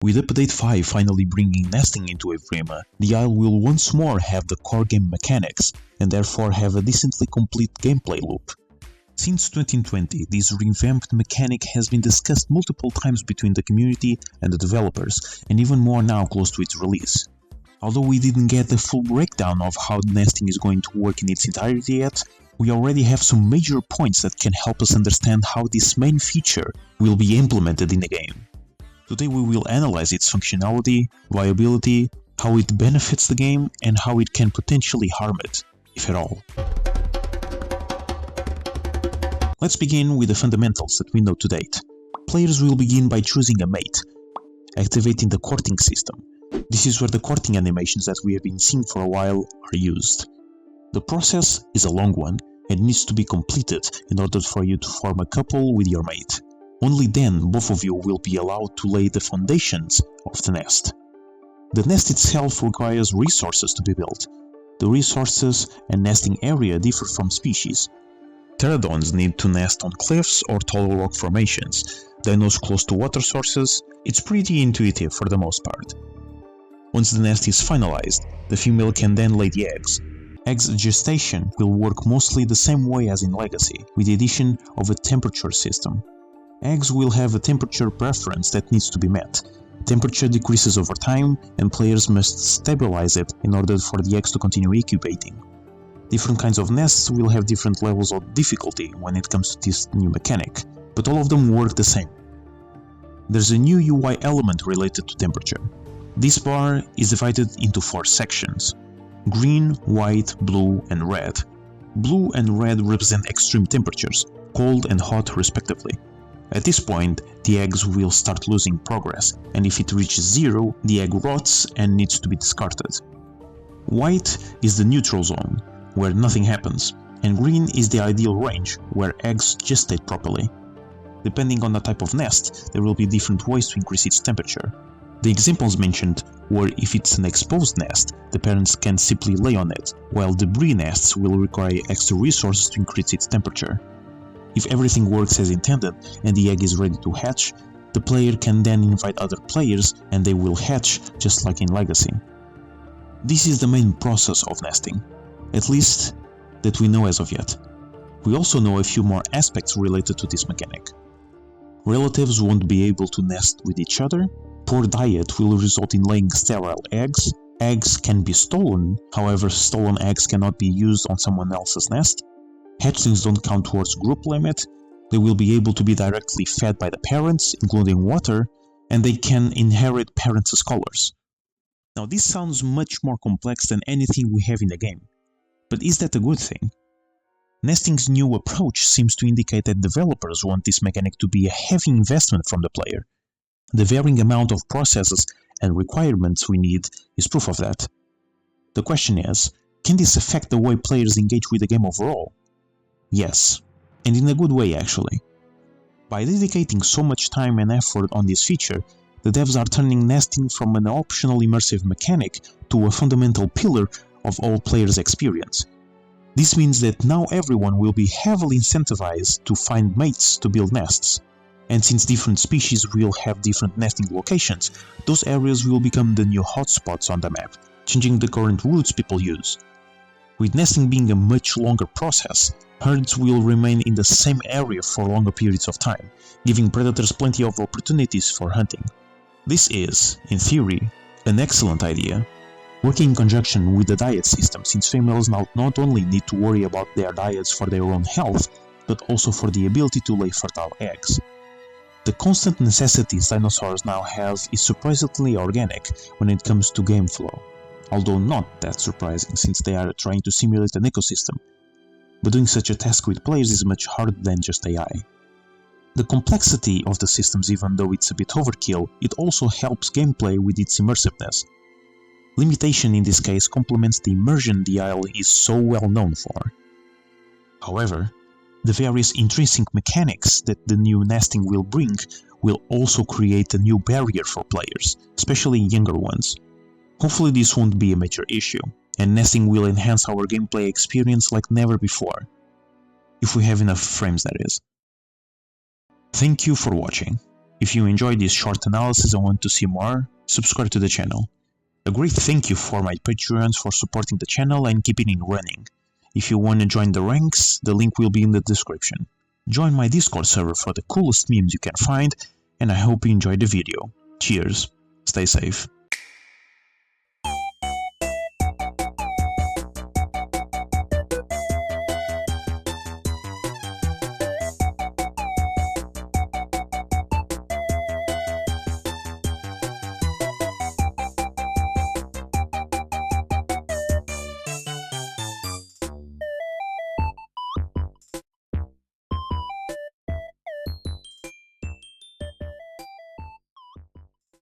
With Update 5 finally bringing nesting into Evrima, the Isle will once more have the core game mechanics, and therefore have a decently complete gameplay loop. Since 2020, this revamped mechanic has been discussed multiple times between the community and the developers, and even more now close to its release. Although we didn't get the full breakdown of how nesting is going to work in its entirety yet, we already have some major points that can help us understand how this main feature will be implemented in the game. Today we will analyze its functionality, viability, how it benefits the game, and how it can potentially harm it, if at all. Let's begin with the fundamentals that we know to date. Players will begin by choosing a mate, activating the courting system. This is where the courting animations that we have been seeing for a while are used. The process is a long one and needs to be completed in order for you to form a couple with your mate. Only then both of you will be allowed to lay the foundations of the nest. The nest itself requires resources to be built. The resources and nesting area differ from species. Pterodons need to nest on cliffs or tall rock formations. Dinos close to water sources. It's pretty intuitive for the most part. Once the nest is finalized, the female can then lay the eggs. Eggs gestation will work mostly the same way as in Legacy, with the addition of a temperature system. Eggs will have a temperature preference that needs to be met. Temperature decreases over time, and players must stabilize it in order for the eggs to continue incubating. Different kinds of nests will have different levels of difficulty when it comes to this new mechanic, but all of them work the same. There's a new UI element related to temperature. This bar is divided into 4 sections: green, white, blue, and red. Blue and red represent extreme temperatures, cold and hot respectively. At this point, the eggs will start losing progress, and if it reaches 0, the egg rots and needs to be discarded. White is the neutral zone, where nothing happens, and green is the ideal range, where eggs gestate properly. Depending on the type of nest, there will be different ways to increase its temperature. The examples mentioned were if it's an exposed nest, the parents can simply lay on it, while debris nests will require extra resources to increase its temperature. If everything works as intended and the egg is ready to hatch, the player can then invite other players and they will hatch just like in Legacy. This is the main process of nesting, at least that we know as of yet. We also know a few more aspects related to this mechanic. Relatives won't be able to nest with each other. Poor diet will result in laying sterile eggs. Eggs can be stolen, however stolen eggs cannot be used on someone else's nest. Hatchlings don't count towards group limit. They will be able to be directly fed by the parents, including water, and they can inherit parents' colors. Now this sounds much more complex than anything we have in the game, but is that a good thing? Nesting's new approach seems to indicate that developers want this mechanic to be a heavy investment from the player. The varying amount of processes and requirements we need is proof of that. The question is, can this affect the way players engage with the game overall? Yes, and in a good way actually. By dedicating so much time and effort on this feature, the devs are turning nesting from an optional immersive mechanic to a fundamental pillar of all players' experience. This means that now everyone will be heavily incentivized to find mates to build nests. And since different species will have different nesting locations, those areas will become the new hotspots on the map, changing the current routes people use. With nesting being a much longer process, herds will remain in the same area for longer periods of time, giving predators plenty of opportunities for hunting. This is, in theory, an excellent idea, working in conjunction with the diet system, since females now not only need to worry about their diets for their own health, but also for the ability to lay fertile eggs. The constant necessities dinosaurs now have is surprisingly organic when it comes to game flow, although not that surprising since they are trying to simulate an ecosystem. But doing such a task with players is much harder than just AI. The complexity of the systems, even though it's a bit overkill, it also helps gameplay with its immersiveness. Limitation in this case complements the immersion the Isle is so well known for. However, the various intrinsic mechanics that the new nesting will bring will also create a new barrier for players, especially younger ones. Hopefully this won't be a major issue, and nesting will enhance our gameplay experience like never before. If we have enough frames, that is. Thank you for watching. If you enjoyed this short analysis and want to see more, subscribe to the channel. A great thank you for my Patreons for supporting the channel and keeping it running. If you want to join the ranks, the link will be in the description. Join my Discord server for the coolest memes you can find, and I hope you enjoyed the video. Cheers, stay safe.